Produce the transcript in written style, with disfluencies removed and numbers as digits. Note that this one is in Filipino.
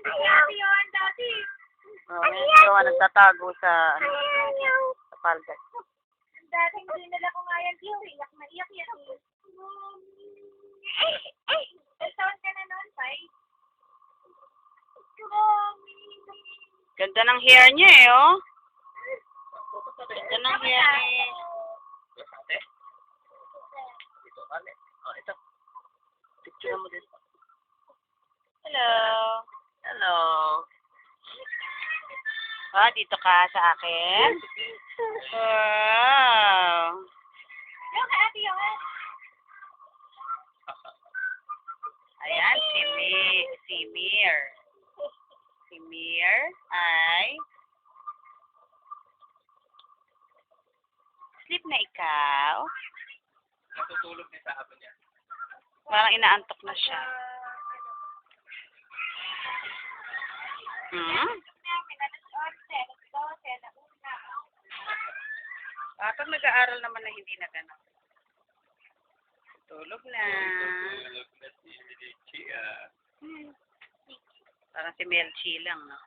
yun, dati. Yung nagtatago sa, sa paldas. Dati hindi nila kumayan dito. Iyak na iyak yan. Saan ka na noon, Pai? Ganda ng hair niya eh, oh. Ganda ng hair niya. Ito. Picture mo din. Hello. Hello. Ah, dito ka sa akin? Wow. Yung ate yung Ayan, si Mir. Si Mir ay sleep na ikaw. Natutulog din sa hapon niya. Parang inaantok na siya. Pag nag-aaral naman na hindi na gano'n. Tulog na. Tulog na si Melchia. Parang si Melchi lang, no?